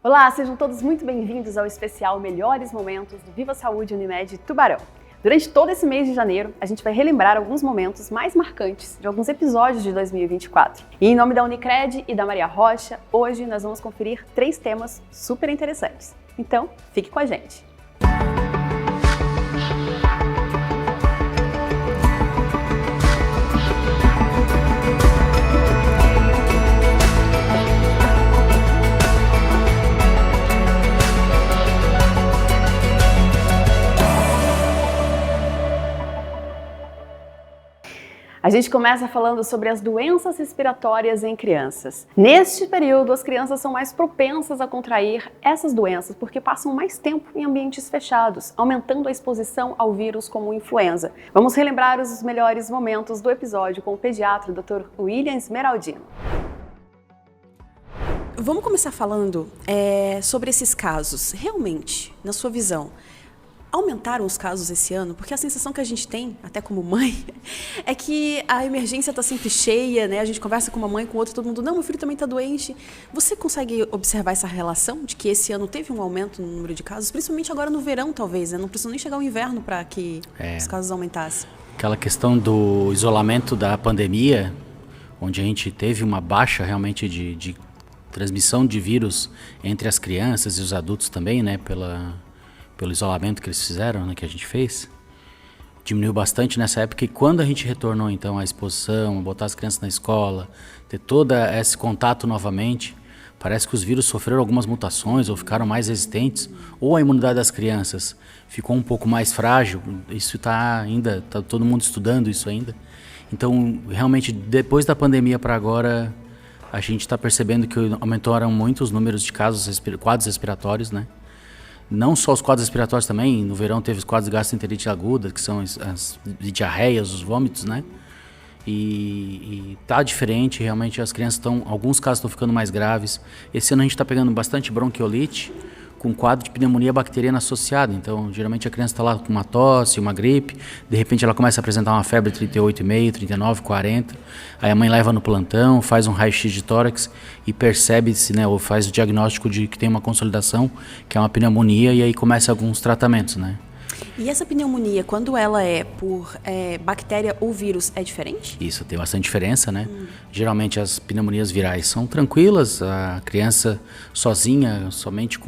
Olá, sejam todos muito bem-vindos ao especial Melhores Momentos do Viva Saúde Unimed Tubarão. Durante todo esse mês de janeiro, a gente vai relembrar alguns momentos mais marcantes de alguns episódios de 2024. E em nome da Unicred e da Maria Rocha, hoje nós vamos conferir 3 temas super interessantes. Então, fique com a gente! A gente começa falando sobre as doenças respiratórias em crianças. Neste período, as crianças são mais propensas a contrair essas doenças porque passam mais tempo em ambientes fechados, aumentando a exposição ao vírus como influenza. Vamos relembrar os melhores momentos do episódio com o pediatra Dr. William Esmeraldino. Vamos começar falando sobre esses casos. Realmente, na sua visão, aumentaram os casos esse ano? Porque a sensação que a gente tem, até como mãe, é que a emergência está sempre cheia, né? A gente conversa com uma mãe, com outra, todo mundo, não, meu filho também está doente. Você consegue observar essa relação de que esse ano teve um aumento no número de casos? Principalmente agora no verão, talvez, né? Não precisa nem chegar o inverno para que os casos aumentassem. Aquela questão do isolamento da pandemia, onde a gente teve uma baixa realmente de transmissão de vírus entre as crianças e os adultos também, né? Pelo isolamento que eles fizeram, né, que a gente fez, diminuiu bastante nessa época. E quando a gente retornou então à exposição, botar as crianças na escola, ter todo esse contato novamente, parece que os vírus sofreram algumas mutações ou ficaram mais resistentes, ou a imunidade das crianças ficou um pouco mais frágil. Isso está todo mundo estudando isso ainda. Então, realmente, depois da pandemia para agora, a gente está percebendo que aumentaram muito os números de quadros respiratórios, né? Não só os quadros respiratórios também, no verão teve os quadros de gastroenterite aguda, que são as diarreias, os vômitos, né? E tá diferente, realmente as crianças alguns casos estão ficando mais graves. Esse ano a gente está pegando bastante bronquiolite, com quadro de pneumonia bacteriana associada. Então, geralmente a criança está lá com uma tosse, uma gripe, de repente ela começa a apresentar uma febre 38,5, 39, 40. Aí a mãe leva no plantão, faz um raio-x de tórax e percebe-se, né, ou faz o diagnóstico de que tem uma consolidação, que é uma pneumonia, e aí começa alguns tratamentos, né? E essa pneumonia, quando ela é por bactéria ou vírus, é diferente? Isso, tem bastante diferença, né? Geralmente as pneumonias virais são tranquilas, a criança sozinha, somente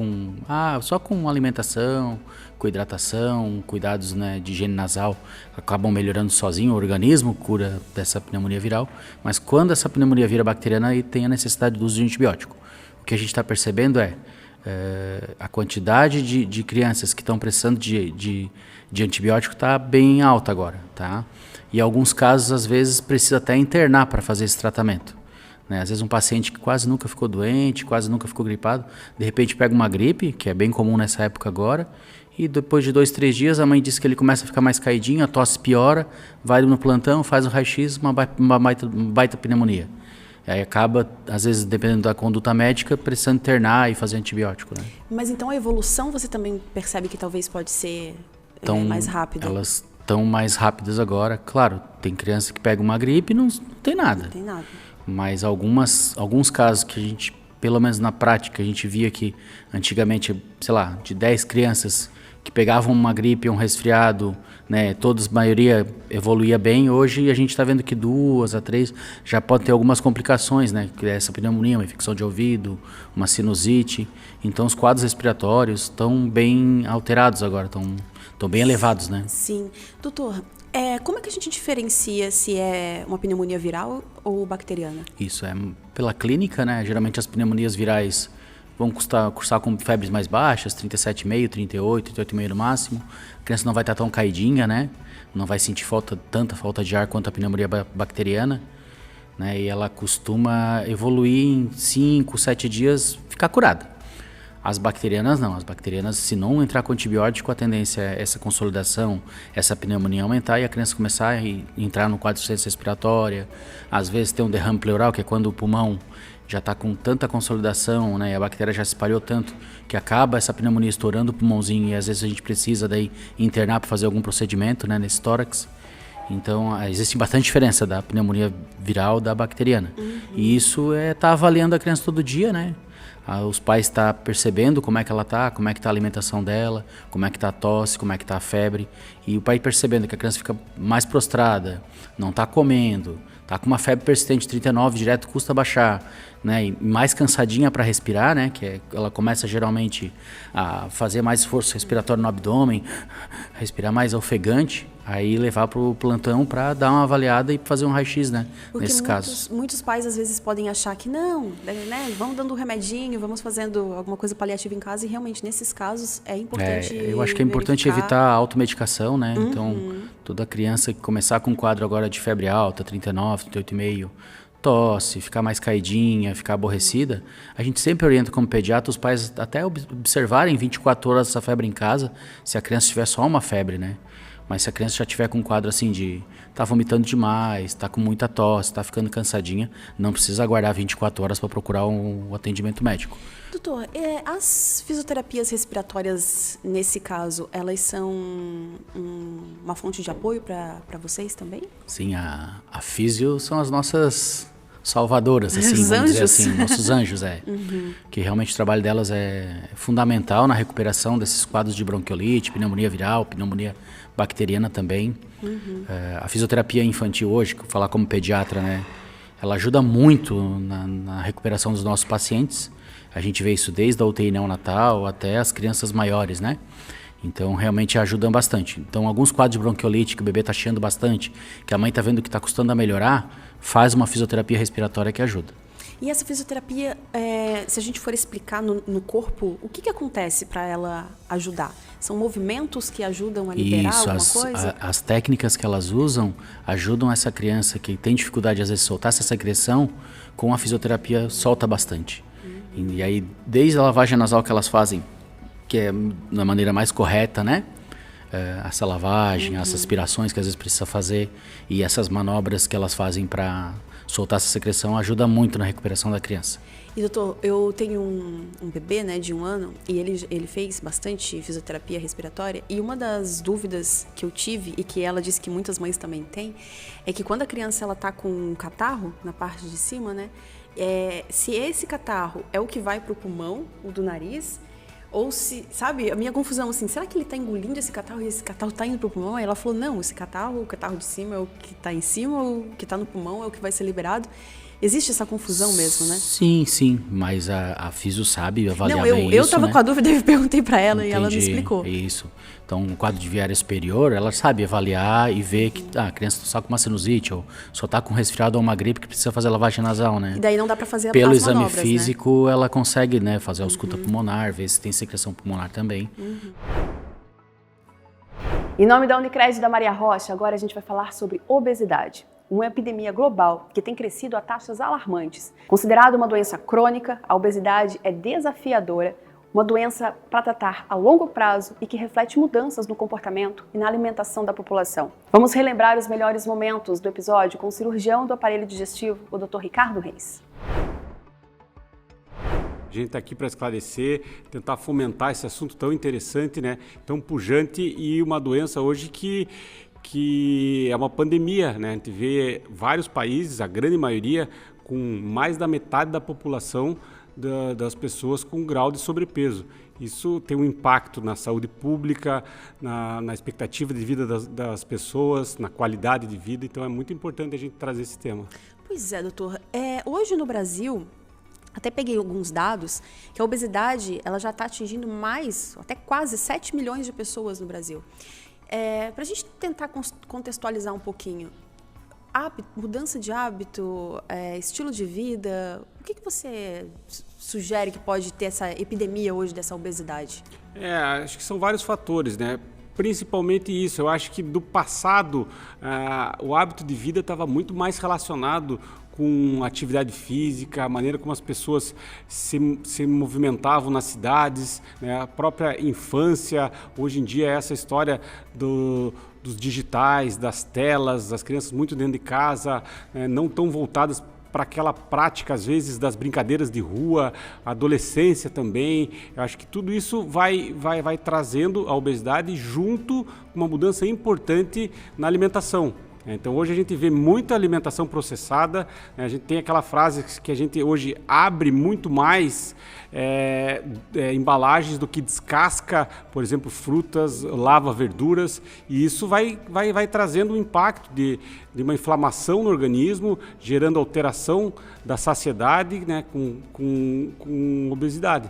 só com alimentação, com hidratação, cuidados, né, de higiene nasal, acabam melhorando sozinho o organismo, cura dessa pneumonia viral. Mas quando essa pneumonia vira bacteriana, aí tem a necessidade do uso de antibiótico. O que a gente está percebendo a quantidade de crianças que estão precisando de antibiótico está bem alta agora, tá? E em alguns casos, às vezes, precisa até internar para fazer esse tratamento, né? Às vezes um paciente que quase nunca ficou doente, quase nunca ficou gripado, de repente pega uma gripe, que é bem comum nessa época agora, e depois de 2, 3 dias a mãe diz que ele começa a ficar mais caidinho, a tosse piora, vai no plantão, faz um raio-x, uma baita pneumonia. Aí acaba, às vezes, dependendo da conduta médica, precisando internar e fazer antibiótico, né? Mas então a evolução você também percebe que talvez pode ser mais rápida? Elas estão mais rápidas agora. Claro, tem criança que pega uma gripe e não tem nada. Não tem nada. Mas alguns casos que a gente, pelo menos na prática, a gente via que antigamente, sei lá, de 10 crianças que pegavam uma gripe ou um resfriado, né, a maioria evoluía bem. Hoje a gente está vendo que 2 a 3 já pode ter algumas complicações, né, que é essa pneumonia, uma infecção de ouvido, uma sinusite. Então os quadros respiratórios estão bem alterados agora, estão bem elevados, né? Sim. Doutor, como é que a gente diferencia se é uma pneumonia viral ou bacteriana? Isso, pela clínica, né, geralmente as pneumonias virais vão cursar com febres mais baixas, 37,5, 38, 38,5 no máximo. A criança não vai estar tão caidinha, né? Não vai sentir tanta falta de ar quanto a pneumonia bacteriana, né? E ela costuma evoluir em 5, 7 dias, ficar curada. As bacterianas não. As bacterianas, se não entrar com antibiótico, a tendência é essa consolidação, essa pneumonia aumentar e a criança começar a entrar no quadro de insuficiência respiratória. Às vezes tem um derrame pleural, que é quando o pulmão já está com tanta consolidação, né, e a bactéria já se espalhou tanto que acaba essa pneumonia estourando o pulmãozinho e às vezes a gente precisa daí internar para fazer algum procedimento, né, nesse tórax. Então, existe bastante diferença da pneumonia viral da bacteriana. E isso tá avaliando a criança todo dia, né? Os pais estão percebendo como é que ela está, como é que está a alimentação dela, como é que está a tosse, como é que está a febre. E o pai percebendo que a criança fica mais prostrada, não está comendo, está com uma febre persistente, 39, direto custa baixar, né? E mais cansadinha para respirar, né? Ela começa geralmente a fazer mais esforço respiratório no abdômen, respirar mais ofegante, aí levar para o plantão para dar uma avaliada e fazer um raio-x, né? Porque Nesses casos. Muitos pais às vezes podem achar que não, né? Vamos dando um remedinho, vamos fazendo alguma coisa paliativa em casa, e realmente nesses casos é importante eu acho que é importante evitar a automedicação, né? Então, toda criança que começar com um quadro agora de febre alta, 39, 38,5, tosse, ficar mais caidinha, ficar aborrecida, a gente sempre orienta como pediatra os pais até observarem 24 horas essa febre em casa, se a criança tiver só uma febre, né? Mas se a criança já tiver com um quadro assim de tá vomitando demais, tá com muita tosse, tá ficando cansadinha, não precisa aguardar 24 horas para procurar um atendimento médico. Doutor, as fisioterapias respiratórias, nesse caso, elas são uma fonte de apoio para vocês também? Sim, a físio são as nossas salvadoras, assim, Os vamos dizer anjos. assim, nossos anjos, que realmente o trabalho delas é fundamental na recuperação desses quadros de bronquiolite, pneumonia viral, pneumonia bacteriana também. A fisioterapia infantil hoje, falar como pediatra, né, ela ajuda muito na recuperação dos nossos pacientes. A gente vê isso desde a UTI neonatal até as crianças maiores, né? Então, realmente ajudam bastante. Então, alguns quadros de bronquiolite que o bebê está chiando bastante, que a mãe está vendo que está custando a melhorar, faz uma fisioterapia respiratória que ajuda. E essa fisioterapia, se a gente for explicar no corpo, o que acontece para ela ajudar? São movimentos que ajudam a liberar alguma coisa? As técnicas que elas usam ajudam essa criança que tem dificuldade, às vezes, de soltar essa secreção, com a fisioterapia solta bastante. E aí, desde a lavagem nasal que elas fazem, que é da maneira mais correta, né? Essa lavagem, as aspirações que às vezes precisa fazer e essas manobras que elas fazem para soltar essa secreção ajuda muito na recuperação da criança. E doutor, eu tenho um bebê, né, de 1 ano, e ele fez bastante fisioterapia respiratória, e uma das dúvidas que eu tive, e que ela disse que muitas mães também têm, é que quando a criança ela tá com um catarro na parte de cima, né, se esse catarro é o que vai pro pulmão, o do nariz, ou se, sabe, a minha confusão, assim, será que ele tá engolindo esse catarro e esse catarro tá indo pro pulmão? Aí ela falou, não, esse catarro, o catarro de cima é o que tá em cima, o que tá no pulmão é o que vai ser liberado. Existe essa confusão mesmo, né? Sim, mas a Fisio sabe avaliar não, bem isso, eu tava né? com a dúvida e perguntei para ela. Entendi, e ela me explicou. Isso. Então, um quadro de viária superior, ela sabe avaliar e ver que a criança só com uma sinusite ou só tá com resfriado ou uma gripe que precisa fazer lavagem nasal, né? E daí não dá para fazer Pelo as exame manobras, físico, ela consegue, né, fazer a ausculta pulmonar, ver se tem secreção pulmonar também. Em nome da Unicred da Maria Rocha, agora a gente vai falar sobre obesidade. Uma epidemia global que tem crescido a taxas alarmantes. Considerada uma doença crônica, a obesidade é desafiadora, uma doença para tratar a longo prazo e que reflete mudanças no comportamento e na alimentação da população. Vamos relembrar os melhores momentos do episódio com o cirurgião do aparelho digestivo, o Dr. Ricardo Reis. A gente está aqui para esclarecer, tentar fomentar esse assunto tão interessante, né? Tão pujante, e uma doença hoje que é uma pandemia, né? A gente vê vários países, a grande maioria, com mais da metade da população das pessoas com grau de sobrepeso. Isso tem um impacto na saúde pública, na expectativa de vida das pessoas, na qualidade de vida, então é muito importante a gente trazer esse tema. Pois é, doutor. Hoje no Brasil, até peguei alguns dados, que a obesidade ela já está atingindo mais, até quase 7 milhões de pessoas no Brasil. Para a gente tentar contextualizar um pouquinho, mudança de hábito, estilo de vida, o que você sugere que pode ter essa epidemia hoje dessa obesidade? Acho que são vários fatores, né? Principalmente isso, eu acho que do passado o hábito de vida estava muito mais relacionado com atividade física, a maneira como as pessoas se movimentavam nas cidades, né? A própria infância. Hoje em dia essa história dos digitais, das telas, das crianças muito dentro de casa, não tão voltadas para aquela prática, às vezes, das brincadeiras de rua, a adolescência também. Eu acho que tudo isso vai trazendo a obesidade junto com uma mudança importante na alimentação. Então hoje a gente vê muita alimentação processada, né? A gente tem aquela frase que a gente hoje abre muito mais embalagens do que descasca, por exemplo, frutas, lava verduras, e isso vai trazendo um impacto de uma inflamação no organismo, gerando alteração da saciedade, né? com obesidade.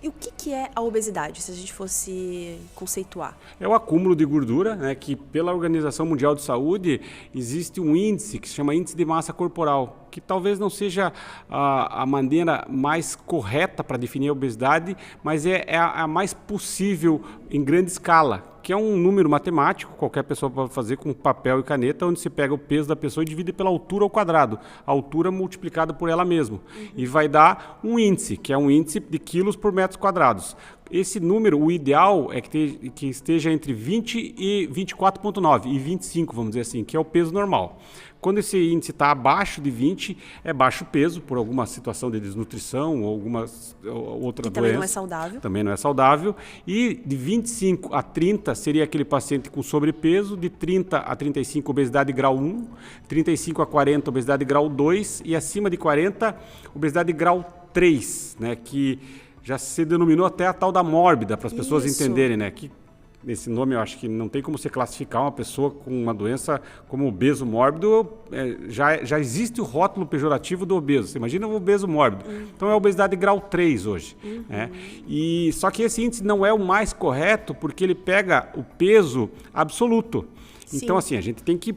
E o que é a obesidade, se a gente fosse conceituar? É o acúmulo de gordura, né, que pela Organização Mundial de Saúde existe um índice que se chama índice de massa corporal, que talvez não seja a maneira mais correta para definir a obesidade, mas é a mais possível em grande escala, que é um número matemático, qualquer pessoa pode fazer com papel e caneta, onde se pega o peso da pessoa e divide pela altura ao quadrado, a altura multiplicada por ela mesma, e vai dar um índice, que é um índice de quilos por metros quadrados. Esse número, o ideal é que esteja entre 20 e 24,9 e 25, vamos dizer assim, que é o peso normal. Quando esse índice está abaixo de 20, é baixo peso, por alguma situação de desnutrição ou alguma outra doença. Também não é saudável. Também não é saudável. E de 25 a 30 seria aquele paciente com sobrepeso, de 30 a 35 obesidade grau 1, 35 a 40 obesidade grau 2 e acima de 40 obesidade grau 3, né, que já se denominou até a tal da mórbida, para as pessoas entenderem, né, que esse nome eu acho que não tem como você classificar uma pessoa com uma doença como obeso mórbido, já existe o rótulo pejorativo do obeso. Você imagina o obeso mórbido. Então é a obesidade grau 3 hoje. Né? E só que esse índice não é o mais correto porque ele pega o peso absoluto. Sim. Então assim, a gente tem que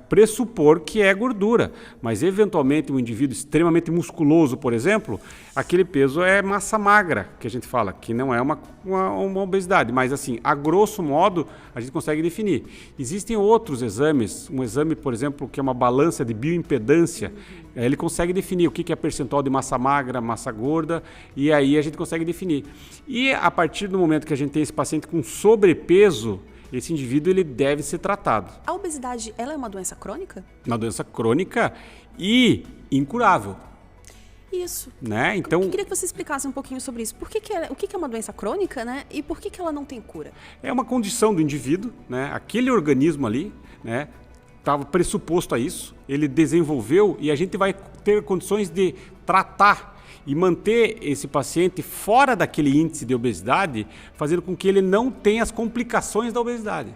pressupor que é gordura, mas eventualmente um indivíduo extremamente musculoso, por exemplo, aquele peso é massa magra, que a gente fala, que não é uma obesidade, mas assim, a grosso modo, a gente consegue definir. Existem outros exames, um exame, por exemplo, que é uma balança de bioimpedância, ele consegue definir o que é percentual de massa magra, massa gorda, e aí a gente consegue definir. E a partir do momento que a gente tem esse paciente com sobrepeso, esse indivíduo ele deve ser tratado. A obesidade, ela é uma doença crônica? Uma doença crônica e incurável. Isso. Né? Então, eu queria que você explicasse um pouquinho sobre isso. O que é uma doença crônica, né? E por que ela não tem cura? É uma condição do indivíduo, né? Aquele organismo ali, né? Estava pressuposto a isso, ele desenvolveu e a gente vai ter condições de tratar e manter esse paciente fora daquele índice de obesidade, fazendo com que ele não tenha as complicações da obesidade.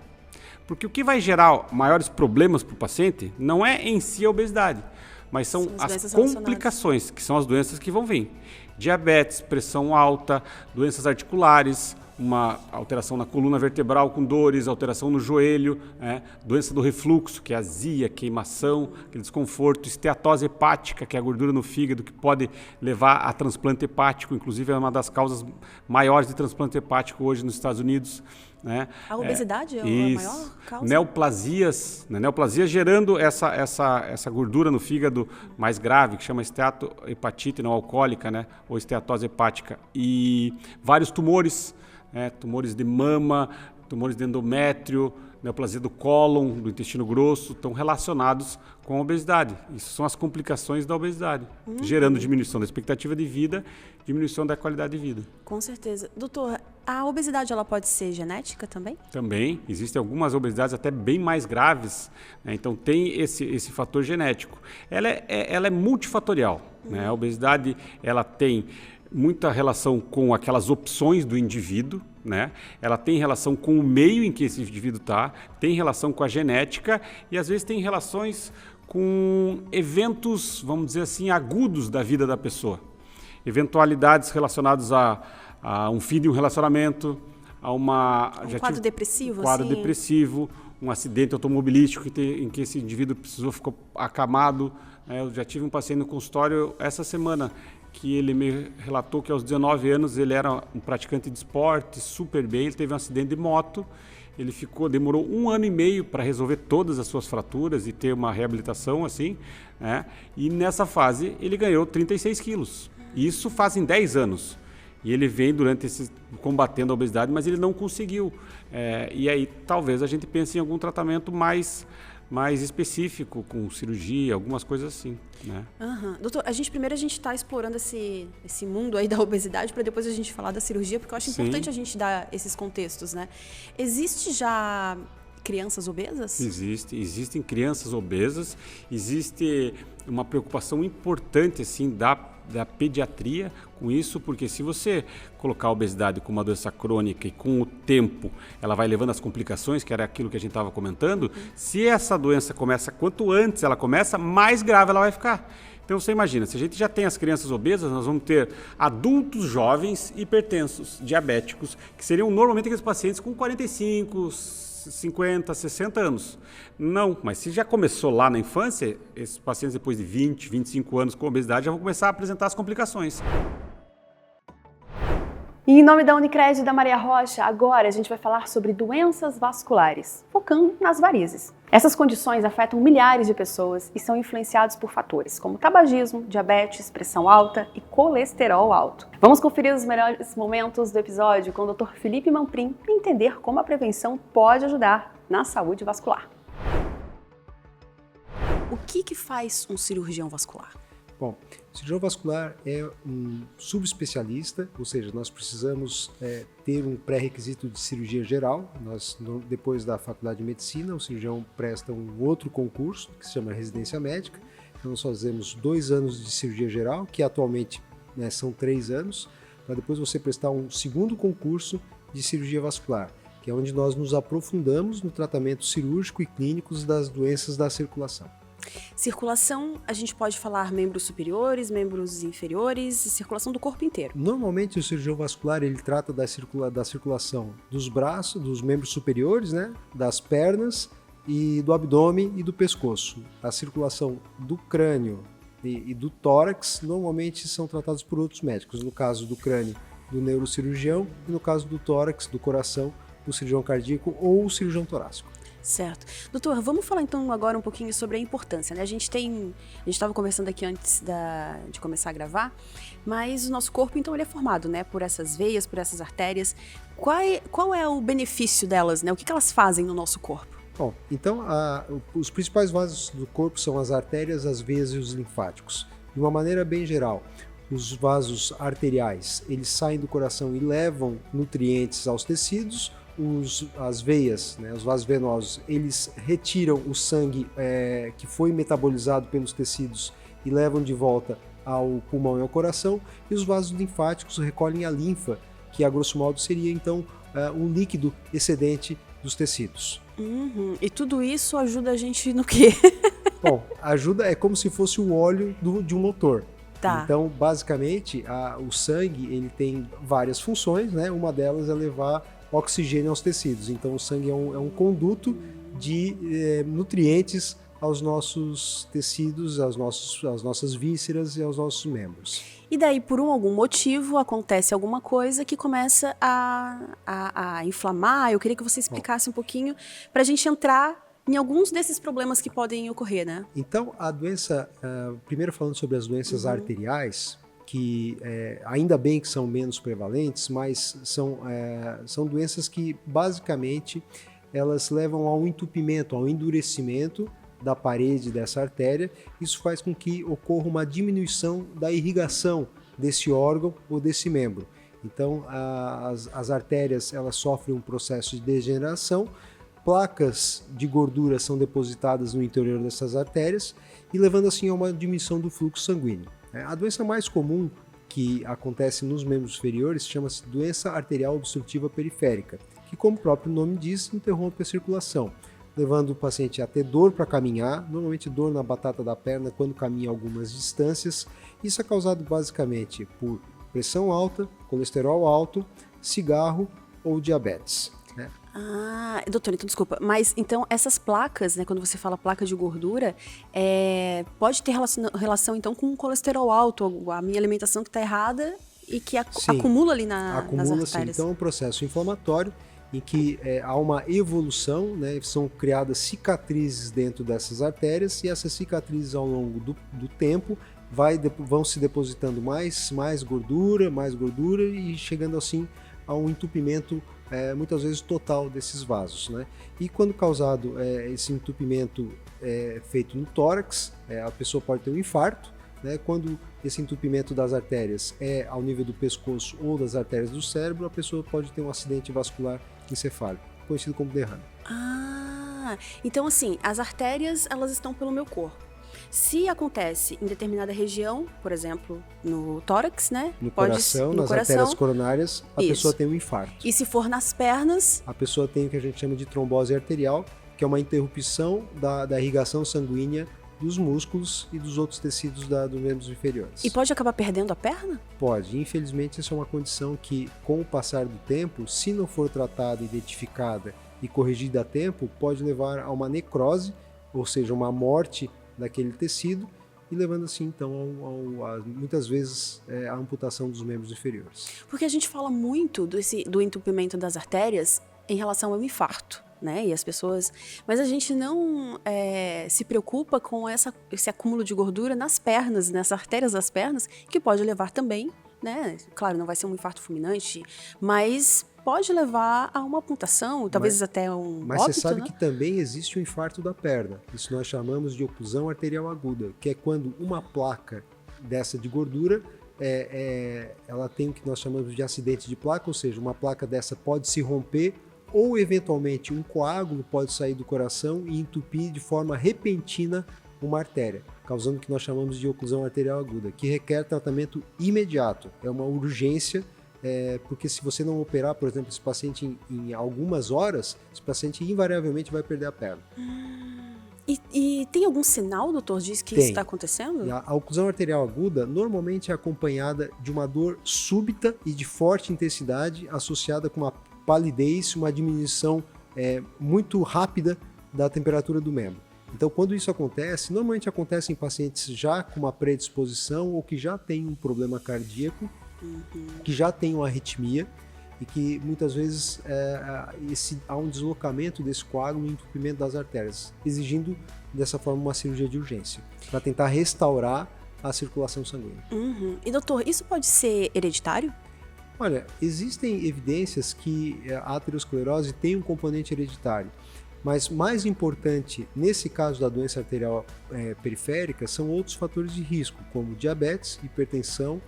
Porque o que vai gerar maiores problemas para o paciente não é em si a obesidade, mas são as complicações, que são as doenças que vão vir. Diabetes, pressão alta, doenças articulares, uma alteração na coluna vertebral com dores, alteração no joelho, doença do refluxo, que é azia, queimação, aquele desconforto, esteatose hepática, que é a gordura no fígado, que pode levar a transplante hepático, inclusive é uma das causas maiores de transplante hepático hoje nos Estados Unidos. Né? A obesidade é a maior causa? Neoplasias, né? Neoplasia gerando essa gordura no fígado mais grave, que chama esteatohepatite não alcoólica, né? Ou esteatose hepática. E vários tumores, tumores de mama, tumores de endométrio, neoplasia do cólon, do intestino grosso, estão relacionados com a obesidade. Isso são as complicações da obesidade, gerando diminuição da expectativa de vida, diminuição da qualidade de vida. Com certeza. Doutor, a obesidade ela pode ser genética também? Também. Existem algumas obesidades até bem mais graves, né? Então tem esse fator genético. Ela é multifatorial. Né? A obesidade ela tem muita relação com aquelas opções do indivíduo, né? Ela tem relação com o meio em que esse indivíduo está, tem relação com a genética e às vezes tem relações com eventos, vamos dizer assim, agudos da vida da pessoa. Eventualidades relacionadas a um fim de um relacionamento, a um quadro depressivo, depressivo, um acidente automobilístico em que esse indivíduo ficou acamado. Eu já tive um paciente no consultório essa semana que ele me relatou que aos 19 anos ele era um praticante de esporte, super bem, ele teve um acidente de moto, ele demorou 1 ano e meio para resolver todas as suas fraturas e ter uma reabilitação assim, né? E nessa fase ele ganhou 36 quilos, isso fazem 10 anos. E ele vem combatendo a obesidade, mas ele não conseguiu. E aí talvez a gente pense em algum tratamento mais específico, com cirurgia, algumas coisas assim. Né? Doutor, primeiro a gente está explorando esse mundo aí da obesidade para depois a gente falar da cirurgia, porque eu acho importante a gente dar esses contextos, né? Existe já crianças obesas? Existem crianças obesas, existe uma preocupação importante assim da pediatria com isso, porque se você colocar a obesidade como uma doença crônica e com o tempo ela vai levando as complicações, que era aquilo que a gente estava comentando, se essa doença começa, quanto antes ela começa, mais grave ela vai ficar. Então você imagina, se a gente já tem as crianças obesas, nós vamos ter adultos jovens hipertensos, diabéticos, que seriam normalmente aqueles pacientes com 45, 50, 60 anos. Não, mas se já começou lá na infância, esses pacientes depois de 20, 25 anos com obesidade já vão começar a apresentar as complicações. E em nome da Unicred e da Maria Rocha, agora a gente vai falar sobre doenças vasculares, focando nas varizes. Essas condições afetam milhares de pessoas e são influenciadas por fatores como tabagismo, diabetes, pressão alta e colesterol alto. Vamos conferir os melhores momentos do episódio com o Dr. Felipe Mamprim e entender como a prevenção pode ajudar na saúde vascular. O que faz um cirurgião vascular? Bom, o cirurgião vascular é um subespecialista, ou seja, nós precisamos ter um pré-requisito de cirurgia geral. Depois da faculdade de medicina, o cirurgião presta um outro concurso, que se chama residência médica. Então nós fazemos 2 anos de cirurgia geral, que atualmente são 3 anos, para depois você prestar um segundo concurso de cirurgia vascular, que é onde nós nos aprofundamos no tratamento cirúrgico e clínico das doenças da circulação. Circulação, a gente pode falar membros superiores, membros inferiores, circulação do corpo inteiro. Normalmente o cirurgião vascular ele trata da circulação dos braços, dos membros superiores, das pernas e do abdômen e do pescoço. A circulação do crânio e do tórax normalmente são tratados por outros médicos. No caso do crânio, do neurocirurgião, e no caso do tórax, do coração, do cirurgião cardíaco ou o cirurgião torácico. Certo. Doutor, vamos falar então agora um pouquinho sobre a importância, né? A gente estava conversando aqui antes de começar a gravar, mas o nosso corpo então ele é formado, né, por essas veias, por essas artérias. Qual é o benefício delas, né? O que elas fazem no nosso corpo? Bom, então os principais vasos do corpo são as artérias, as veias e os linfáticos. De uma maneira bem geral, os vasos arteriais, eles saem do coração e levam nutrientes aos tecidos. As veias, os vasos venosos, eles retiram o sangue que foi metabolizado pelos tecidos e levam de volta ao pulmão e ao coração, e os vasos linfáticos recolhem a linfa, que a grosso modo seria então um líquido excedente dos tecidos. E tudo isso ajuda a gente no quê? Bom, ajuda é como se fosse o óleo de um motor. Tá. Então, basicamente, o sangue ele tem várias funções, uma delas é levar oxigênio aos tecidos. Então o sangue é um conduto de nutrientes aos nossos tecidos, às nossas vísceras e aos nossos membros. E daí, por algum motivo, acontece alguma coisa que começa a inflamar. Eu queria que você explicasse um pouquinho para a gente entrar em alguns desses problemas que podem ocorrer, né? Então, a doença, primeiro falando sobre as doenças arteriais, que ainda bem que são menos prevalentes, mas são doenças que basicamente elas levam ao entupimento, ao endurecimento da parede dessa artéria. Isso faz com que ocorra uma diminuição da irrigação desse órgão ou desse membro. Então as artérias elas sofrem um processo de degeneração, placas de gordura são depositadas no interior dessas artérias e levando assim a uma diminuição do fluxo sanguíneo. A doença mais comum que acontece nos membros inferiores chama-se doença arterial obstrutiva periférica, que, como o próprio nome diz, interrompe a circulação, levando o paciente a ter dor para caminhar, normalmente dor na batata da perna quando caminha algumas distâncias. Isso é causado basicamente por pressão alta, colesterol alto, cigarro ou diabetes. Doutor, então desculpa, mas então essas placas, né, quando você fala placa de gordura, pode ter relação então com o colesterol alto, a minha alimentação que está errada e que acumula ali nas artérias? Sim. Então é um processo inflamatório em que há uma evolução, são criadas cicatrizes dentro dessas artérias e essas cicatrizes ao longo do tempo vão se depositando mais gordura e chegando assim a um entupimento muitas vezes total desses vasos, E quando causado esse entupimento feito no tórax, a pessoa pode ter um infarto, Quando esse entupimento das artérias ao nível do pescoço ou das artérias do cérebro, a pessoa pode ter um acidente vascular encefálico. conhecido como derrame. Então assim, as artérias, elas estão pelo meu corpo. Se acontece em determinada região, por exemplo, no tórax, né? No coração, nas artérias coronárias, a pessoa tem um infarto. E se for nas pernas? A pessoa tem o que a gente chama de trombose arterial, que é uma interrupção da irrigação sanguínea dos músculos e dos outros tecidos dos membros inferiores. E pode acabar perdendo a perna? Pode. Infelizmente, essa é uma condição que, com o passar do tempo, se não for tratada, identificada e corrigida a tempo, pode levar a uma necrose, ou seja, uma morte daquele tecido, e levando assim, então, muitas vezes, a amputação dos membros inferiores. Porque a gente fala muito do entupimento das artérias em relação ao infarto, né? E as pessoas... Mas a gente não se preocupa com esse acúmulo de gordura nas pernas, nas artérias das pernas, que pode levar também, né? Claro, não vai ser um infarto fulminante, mas pode levar a uma amputação, talvez até um óbito, Mas você sabe, né? que também existe o infarto da perna. Isso nós chamamos de oclusão arterial aguda, que é quando uma placa dessa de gordura, ela tem o que nós chamamos de acidente de placa, ou seja, uma placa dessa pode se romper, ou eventualmente um coágulo pode sair do coração e entupir de forma repentina uma artéria, causando o que nós chamamos de oclusão arterial aguda, que requer tratamento imediato. É uma urgência, porque se você não operar, por exemplo, esse paciente em algumas horas, esse paciente invariavelmente vai perder a perna. E tem algum sinal, doutor, diz que isso está acontecendo? A oclusão arterial aguda normalmente é acompanhada de uma dor súbita e de forte intensidade, associada com uma palidez, uma diminuição muito rápida da temperatura do membro. Então, quando isso acontece, normalmente acontece em pacientes já com uma predisposição ou que já tem um problema cardíaco, que já tem uma arritmia e que muitas vezes há um deslocamento desse coágulo e entupimento das artérias, exigindo dessa forma uma cirurgia de urgência, para tentar restaurar a circulação sanguínea. E doutor, isso pode ser hereditário? Olha, existem evidências que a aterosclerose tem um componente hereditário, mas mais importante nesse caso da doença arterial periférica são outros fatores de risco, como diabetes, hipertensão,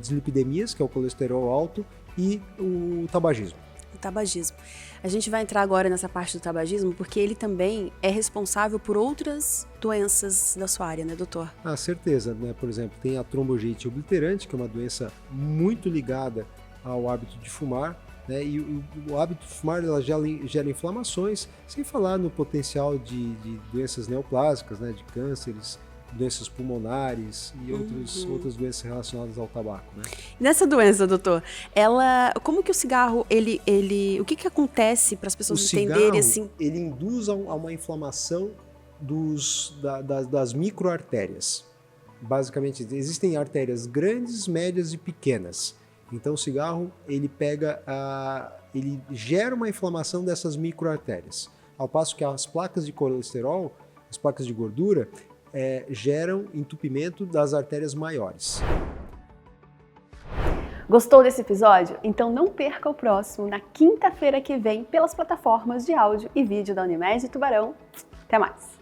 dislipidemias, que é o colesterol alto, e o tabagismo. O tabagismo. A gente vai entrar agora nessa parte do tabagismo, porque ele também é responsável por outras doenças da sua área, né, doutor? Ah, certeza, né? Por exemplo, tem a trombogênite obliterante, que é uma doença muito ligada ao hábito de fumar, né? E o hábito de fumar ela gera inflamações, sem falar no potencial de doenças neoplásicas, né? De cânceres, doenças pulmonares e outras doenças relacionadas ao tabaco, né? Nessa doença, doutor, como que o cigarro, o que acontece para as pessoas entenderem assim? Ele induz a uma inflamação das microartérias. Basicamente, existem artérias grandes, médias e pequenas. Então, o cigarro, ele gera uma inflamação dessas microartérias. Ao passo que as placas de colesterol, as placas de gordura, geram entupimento das artérias maiores. Gostou desse episódio? Então não perca o próximo na quinta-feira que vem pelas plataformas de áudio e vídeo da Unimed Tubarão. Até mais!